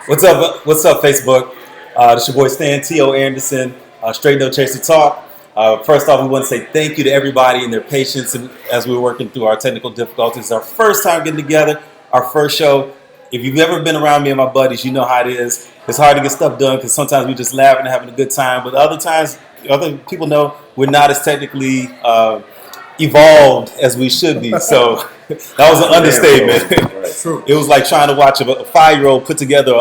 What's up? What's up, Facebook? This your boy Stan T.O. Anderson, Str8 No Chaser Talk. First off, we want to say thank you to everybody and their patience as we were working through our technical difficulties. Our first time getting together, our first show. If you've ever been around me and my buddies, you know how it is. It's hard to get stuff done because sometimes we just laughing and having a good time. But other times, other people know we're not as technically evolved as we should be. So that was an understatement. It was like trying to watch a 5-year-old put together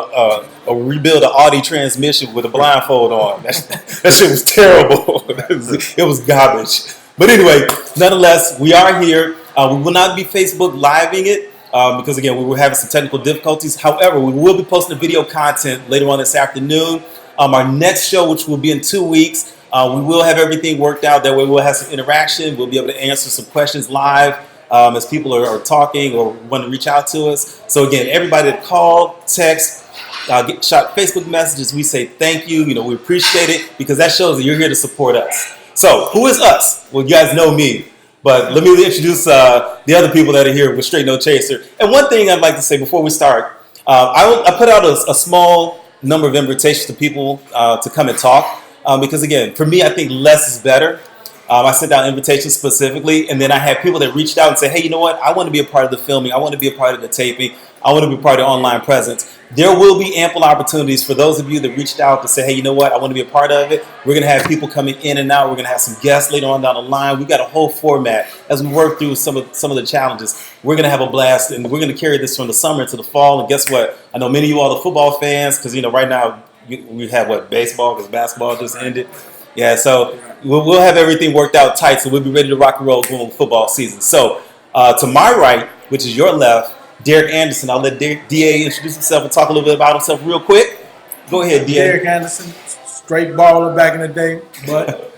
rebuild an Audi transmission with a blindfold on. That shit was terrible. It was garbage. But anyway, nonetheless, we are here. We will not be Facebook living it because, again, we were having some technical difficulties. However, we will be posting video content later on this afternoon. Our next show, which will be in 2 weeks, we will have everything worked out. That way we'll have some interaction. We'll be able to answer some questions live as people are talking or want to reach out to us. So again, everybody that called, text, shot Facebook messages, we say thank you. We appreciate it because that shows that you're here to support us. So who is us? Well, you guys know me. But let me introduce the other people that are here with Str8 No Chaser. And one thing I'd like to say before we start, I put out a small number of invitations to people to come and talk. Because again, for me, I think less is better. I sent out invitations specifically, and then I had people that reached out and said, hey, you know what? I want to be a part of the filming. I want to be a part of the taping. I want to be a part of the online presence. There will be ample opportunities for those of you that reached out to say, hey, you know what? I want to be a part of it. We're going to have people coming in and out. We're going to have some guests later on down the line. We've got a whole format as we work through some of the challenges. We're going to have a blast, and we're going to carry this from the summer into the fall. And guess what? I know many of you all are football fans because, right now, we have baseball because basketball just ended. Yeah, so we'll have everything worked out tight, so we'll be ready to rock and roll during football season. So to my right, which is your left, Derek Anderson. I'll let DA introduce himself and talk a little bit about himself real quick. Go ahead, DA. Derek Anderson, straight baller back in the day, but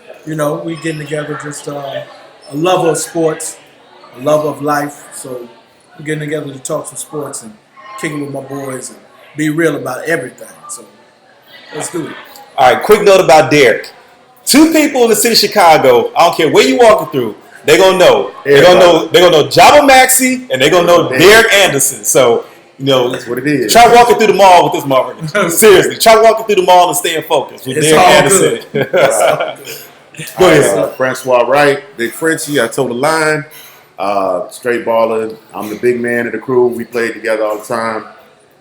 we getting together just a love of sports, a love of life. So we're getting together to talk some sports and kicking with my boys and be real about everything. So let's do it. All right, quick note about Derek. 2 people in the city of Chicago, I don't care where you walking through, they're gonna know. They're gonna know Jabba Maxey and they're gonna know Derek Anderson. So, that's what it is. Try walking through the mall with this motherfucker. Seriously, try walking through the mall and staying focused with Derek Anderson. Go ahead, Francois Wright, Big Frenchie, I told the line. Straight baller. I'm the big man of the crew. We play together all the time.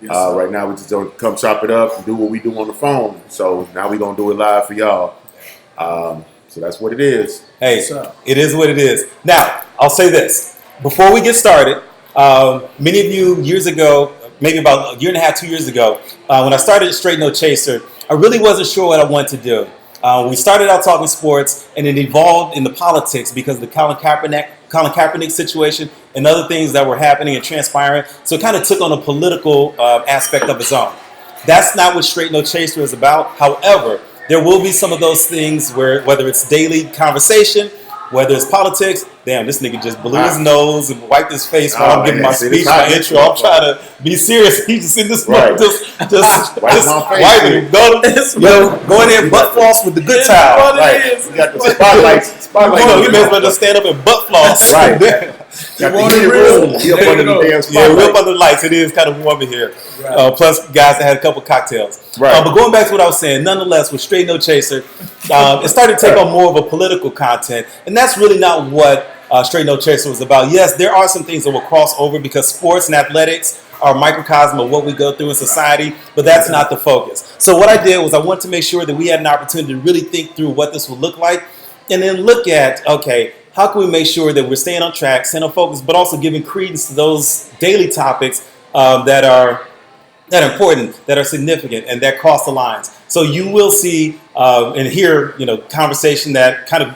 Yes, right now, we just don't come chop it up and do what we do on the phone. So now we're going to do it live for y'all. So that's what it is. Hey, it is what it is. Now, I'll say this. Before we get started, many of you years ago, maybe about a year and a half, 2 years ago, when I started Str8 No Chaser, I really wasn't sure what I wanted to do. We started out talking sports, and it evolved into politics because of the Colin Kaepernick situation and other things that were happening and transpiring. So it kind of took on a political aspect of its own. That's not what Str8 No Chaser is about. However, there will be some of those things where, whether it's daily conversation, whether it's politics, damn, this nigga just blew his nose and wiped his face while I'm giving my speech, my intro. I'm trying to be serious. He's just in this moment, just wiping. Go in there, butt floss with the good towel. Right. We got the spotlights. You may as well just stand up and butt floss. Right. Got the room. We're up under the lights. It is kind of warm in here. Right. Plus, guys that had a couple cocktails. Right. But going back to what I was saying, nonetheless, with Str8 No Chaser, it started to take on more of a political content, and that's really not what Str8 No Chaser was about. Yes, there are some things that will cross over because sports and athletics are a microcosm of what we go through in society, but that's not the focus. So what I did was I wanted to make sure that we had an opportunity to really think through what this would look like, and then look at, okay, how can we make sure that we're staying on track, staying on focus, but also giving credence to those daily topics that are important, that are significant, and that cross the lines. So you will see and hear, conversation that kind of,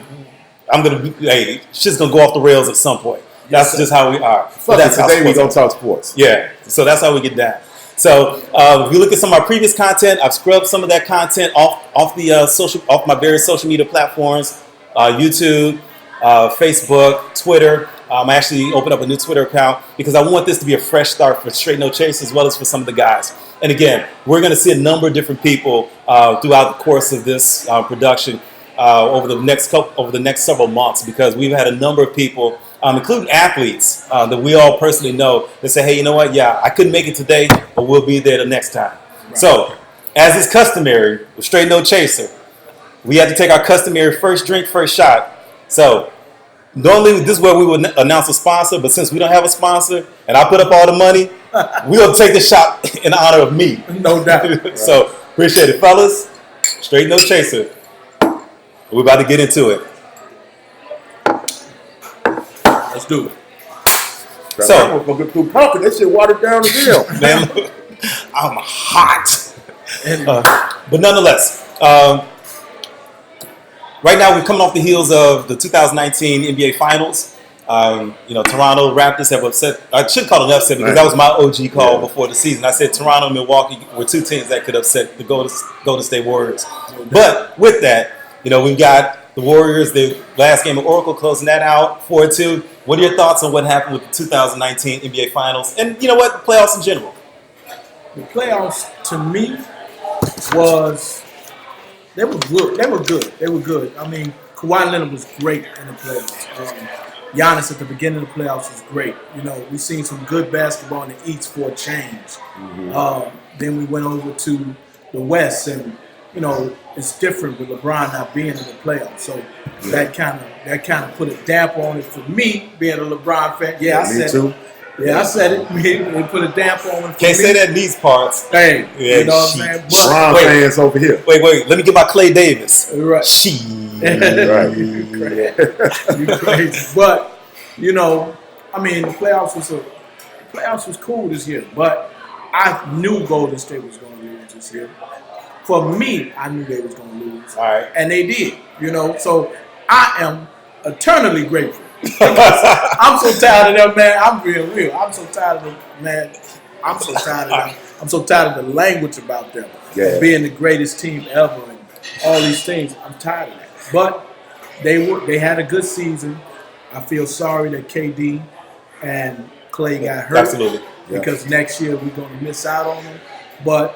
shit's gonna go off the rails at some point. That's just how we are. But that's today we're gonna talk sports. Yeah, so that's how we get down. So if you look at some of our previous content, I've scrubbed some of that content off my various social media platforms, YouTube, Facebook, Twitter. I actually opened up a new Twitter account because I want this to be a fresh start for Str8 No Chase as well as for some of the guys. And again, we're going to see a number of different people throughout the course of this production over the next several months because we've had a number of people including athletes that we all personally know that say, hey, you know what? Yeah, I couldn't make it today, but we'll be there the next time. Right. So, as is customary with Str8 No Chaser, we had to take our customary first drink, first shot. So, normally this is where we would announce a sponsor, but since we don't have a sponsor and I put up all the money, we'll take the shot in honor of me. No doubt. So, appreciate it, fellas. Str8 No Chaser. We're about to get into it. Let's do it. So, I'm gonna get through coffee. That shit watered down as hell. Man, I'm hot. But nonetheless, right now we're coming off the heels of the 2019 NBA Finals. Toronto Raptors have upset. I should call it an upset because that was my OG call before the season. I said Toronto and Milwaukee were two teams that could upset the Golden State Warriors. But with that, we've got the Warriors, the last game of Oracle, closing that out 4-2. What are your thoughts on what happened with the 2019 NBA Finals? And you know what? The playoffs in general. The playoffs, to me, they were good. They were good. I mean, Kawhi Leonard was great in the playoffs. Giannis at the beginning of the playoffs was great. We've seen some good basketball in the East for a change. Mm-hmm. Then we went over to the West, and it's different with LeBron not being in the playoffs. So that kind of put a damper on it for me, being a LeBron fan. Yeah, I said it. Yeah, I said it. We put a damper on it. Can't say that in these parts. Hey, you know what I'm saying? LeBron fans over here. Wait. Let me get my Clay Davis. Right. Right. You crazy. But, the playoffs was cool this year. But I knew Golden State was going to lose this year. For me, I knew they was going to lose. All right. And they did, So I am eternally grateful. I'm so tired of them, man. I'm real. I'm so tired of them, man. I'm so tired of them. I'm so tired of the language about them. Being the greatest team ever and all these things. I'm tired of that. But they had a good season. I feel sorry that KD and Clay got hurt. Absolutely. Because next year we're going to miss out on them. But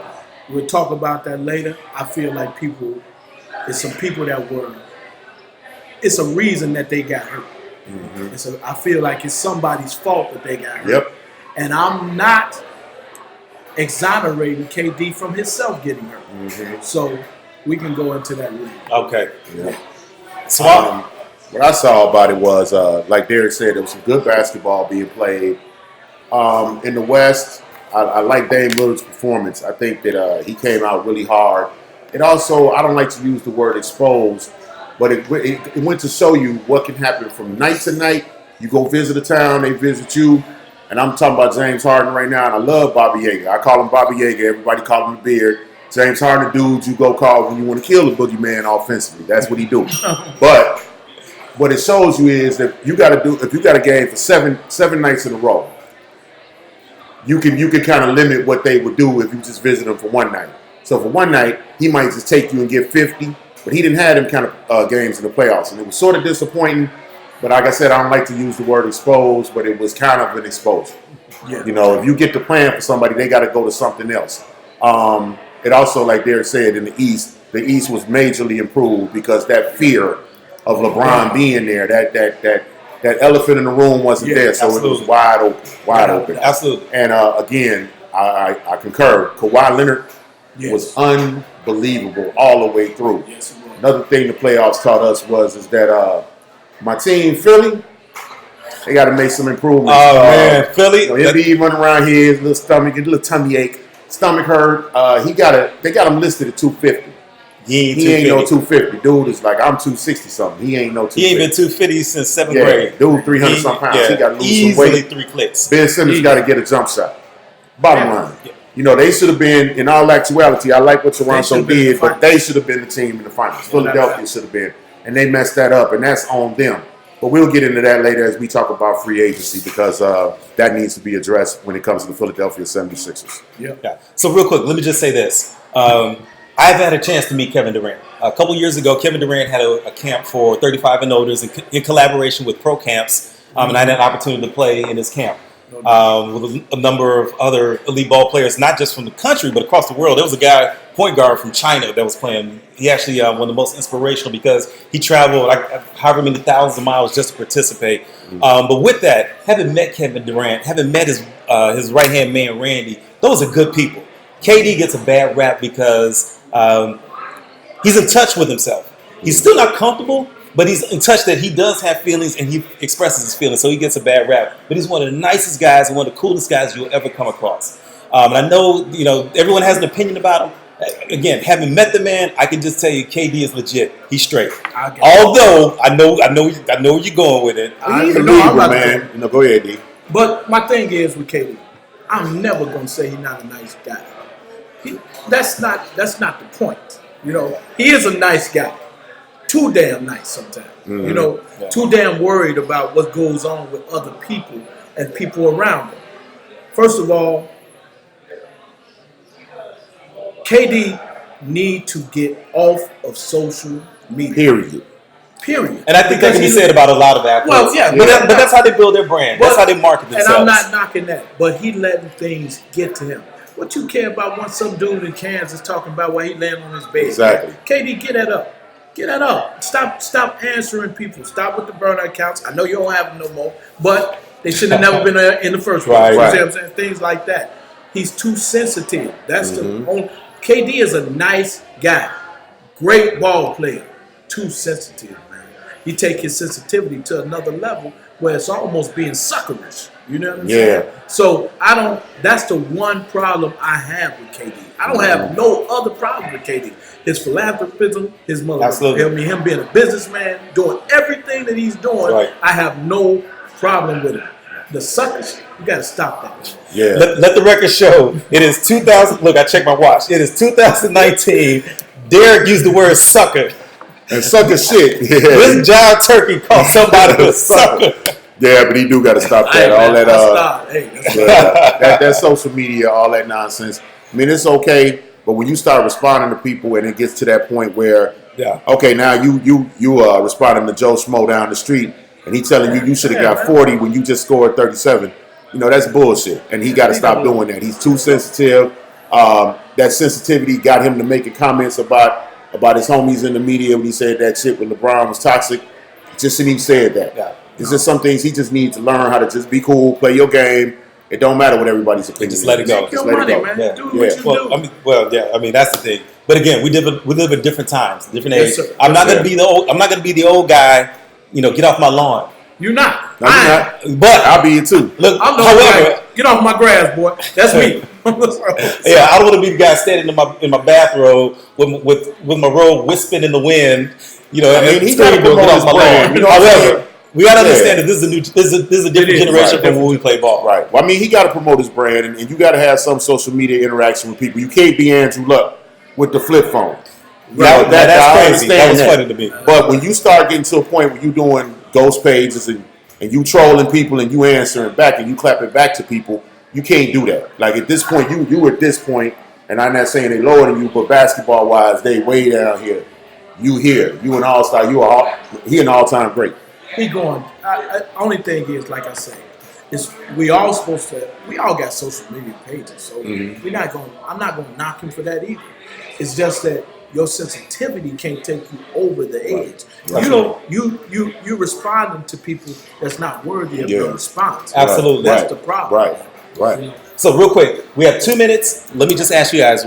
we'll talk about that later. I feel like there's some people that it's a reason that they got hurt. Mm-hmm. I feel like it's somebody's fault that they got hurt. Yep. And I'm not exonerating KD from himself getting hurt. Mm-hmm. So we can go into that later. Okay. Yeah. So what I saw about it was, like Derek said, there was some good basketball being played. In the West, I like Dame Lillard's performance. I think that he came out really hard. It also, I don't like to use the word exposed, but it went to show you what can happen from night to night. You go visit a town, they visit you. And I'm talking about James Harden right now, and I love Bobby Yeager. I call him Bobby Yeager. Everybody call him the Beard. James Harden, dude, you go call when you want to kill the boogeyman offensively. That's what he do. But what it shows you is that if you got a game for seven nights in a row, you can kind of limit what they would do if you just visit them for one night. So for one night, he might just take you and get 50, but he didn't have them kind of games in the playoffs, and it was sort of disappointing. But like I said, I don't like to use the word exposed, but it was kind of an exposure. Yeah. If you get to plan for somebody, they got to go to something else. It also, like Derek said, in the East was majorly improved because that fear of LeBron being there, that elephant in the room wasn't there, so absolutely. It was wide open. Absolutely. And again, I concur. Kawhi Leonard was unbelievable all the way through. Yes, another thing the playoffs taught us is that my team, Philly, they got to make some improvements. Oh man, Philly! He'll be running around here, his little stomach, a little tummy ache, stomach hurt. They got him listed at 250. He ain't no 250. Dude is like, I'm 260 something. He ain't no 250. He ain't been 250 since 7th grade. Dude, 300 some pounds. He got to lose some weight. Easily 3 clicks. Ben Simmons got to get a jump shot. Bottom line. Yeah. They should have been, in all actuality, I like what Toronto did, but they should have been the team in the finals. Philadelphia should have been. And they messed that up, and that's on them. But we'll get into that later as we talk about free agency because that needs to be addressed when it comes to the Philadelphia 76ers. Yeah. So real quick, let me just say this. I've had a chance to meet Kevin Durant. A couple years ago, Kevin Durant had a camp for 35 and olders in collaboration with Pro Camps, and I had an opportunity to play in his camp. with a number of other elite ball players, not just from the country, but across the world. There was a guy, point guard from China, that was playing. He actually one of the most inspirational because he traveled however many thousands of miles just to participate. But with that, having met Kevin Durant, having met his right-hand man, Randy, those are good people. KD gets a bad rap because he's in touch with himself. He's still not comfortable, but he's in touch that he does have feelings and he expresses his feelings, so he gets a bad rap. But he's one of the nicest guys and one of the coolest guys you'll ever come across. And I know, everyone has an opinion about him. Again, having met the man, I can just tell you, KD is legit. He's straight. Although I know where you're going with it. He's a Libra, man. Go ahead, D. But my thing is with KD, I'm never gonna say he's not a nice guy. That's not the point. He is a nice guy. Too damn nice sometimes. Too damn worried about what goes on with other people and people around him. First of all, KD need to get off of social media. Period. And I think that can be said about a lot of athletes. Well, yeah. But that's how they build their brand. That's how they market themselves. And I'm not knocking that, but he letting things get to him. What you care about when some dude in Kansas talking about why he laying on his bed? Exactly. KD, get that up. Get that up. Stop answering people. Stop with the burner accounts. I know you don't have them no more, but they should have never been there in the first place. Right. You see what I'm saying? Things like that. He's too sensitive. That's the only. KD is a nice guy. Great ball player. Too sensitive, man. He take his sensitivity to another level where it's almost being suckerish. You know what I'm saying? So that's the one problem I have with KD. I don't have no other problem with KD. His philanthropism, his mother, him being a businessman, doing everything that he's doing, I have no problem with it. The suckers, you got to stop that. Yeah. Let the record show. It is 2000. Look, I checked my watch. It is 2019. Derek used the word sucker. And sucker shit. Yeah. This John Turkey called somebody a sucker. Yeah, but he do got to stop that. All that that social media, all that nonsense. I mean, it's okay, but when you start responding to people and it gets to that point where, okay, now you responding to Joe Schmo down the street and he telling you should have got 40 when you just scored 37. That's bullshit, and he got to stop doing that. He's too sensitive. That sensitivity got him to making comments about his homies in the media when he said that shit when LeBron was toxic. Just shouldn't even said that. There's just some things he just needs to learn how to just be cool, play your game. It don't matter what everybody's opinion is. Just let it go. Just let it go. Man. Do what you do. I mean, that's the thing. But again, we live at different times, different ages. Sir. I'm not gonna be the old guy. Get off my lawn. You're not. No, you're not. But I'll be it too. Look, I'm however, get off my grass, boy. That's me. yeah, I don't want to be the guy standing in my bathrobe with my robe wisping in the wind. He got to promote his brand. However, we got to understand that this is a different generation from when we play ball. Right. Well, I mean, he got to promote his brand, and you got to have some social media interaction with people. You can't be Andrew Luck with the flip phone. That's crazy. That was funny to me. But when you start getting to a point where you're doing ghost pages and you trolling people and you answering back and you clapping back to people, you can't do that. Like at this point, you at this point, and I'm not saying they lower than you, but basketball wise, they way down here. You here. You an all-star. He an all-time great. He going. Only thing is, like I say, is we all got social media pages, so I'm not going to knock him for that either. It's just that your sensitivity can't take you over the edge. You responding to people that's not worthy of your response. Absolutely, that's the problem. Right. So real quick, we have 2 minutes. Let me just ask you guys.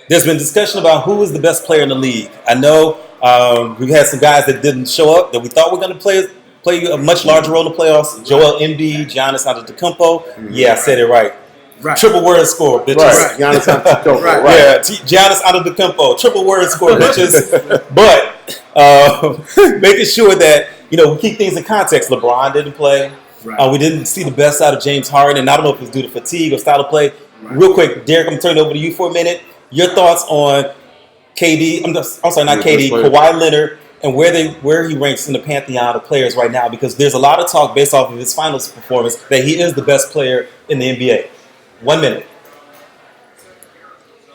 There's been discussion about who is the best player in the league. I know we've had some guys that didn't show up that we thought were going to play a much larger role in the playoffs. Joel Embiid, Giannis Antetokounmpo. Yeah, I said it right. Triple word score, bitches. Right. Giannis Antetokounmpo. Right. Yeah, Giannis Antetokounmpo. Triple word score, bitches. But making sure that we keep things in context. LeBron didn't play. Right. We didn't see the best out of James Harden, and I don't know if it's due to fatigue or style of play. Right. Real quick, Derek, I'm going to turn it over to you for a minute. Your thoughts on KD? Kawhi Leonard, and where he ranks in the pantheon of players right now, because there's a lot of talk based off of his finals performance that he is the best player in the NBA. 1 minute.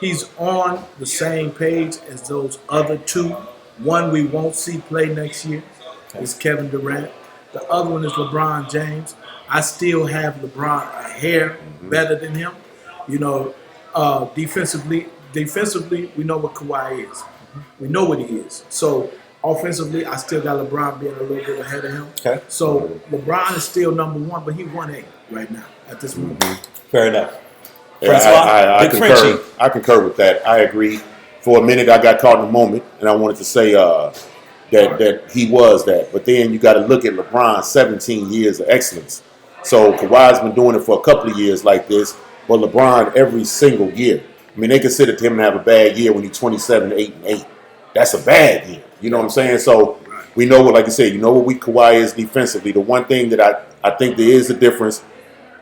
He's on the same page as those other two. One we won't see play next year is Kevin Durant. The other one is LeBron James. I still have LeBron a hair better than him. You know, defensively, we know what Kawhi is. We know what he is. So offensively, I still got LeBron being a little bit ahead of him. Okay. So LeBron is still number one, but he 1A right now at this moment. Fair enough. Yeah, Francois, Big Frenchie. I concur with that. I agree. For a minute, I got caught in a moment, and I wanted to say that he was that. But then you got to look at LeBron's 17 years of excellence. So Kawhi's been doing it for a couple of years like this, but LeBron every single year. I mean, they consider him to have a bad year when he's 27, 8, and 8. That's a bad year. You know what I'm saying? So we know what, like you said, you know what Kawhi is defensively. The one thing that I think there is a difference,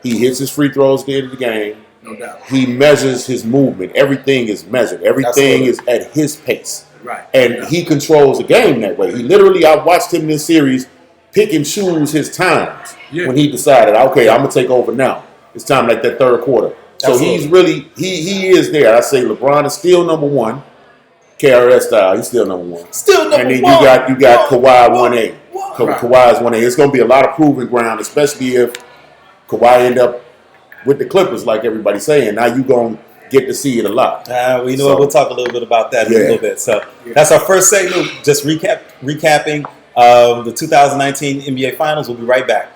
he hits his free throws at the end of the game. No doubt. He measures his movement. Everything is measured. Everything is at his pace. Right. And he controls the game that way. He literally, I watched him in this series pick and choose his times when he decided, okay, I'm going to take over now. It's time like that third quarter. So he's really, he is there. I say LeBron is still number one. KRS style, he's still number one. Still number one. And then you got Kawhi 1A. Kawhi's 1A. It's going to be a lot of proving ground, especially if Kawhi end up with the Clippers, like everybody's saying. Now you're going to get to see it a lot. We know we'll talk a little bit about that in a little bit. So that's our first segment. Just recapping the 2019 NBA Finals. We'll be right back.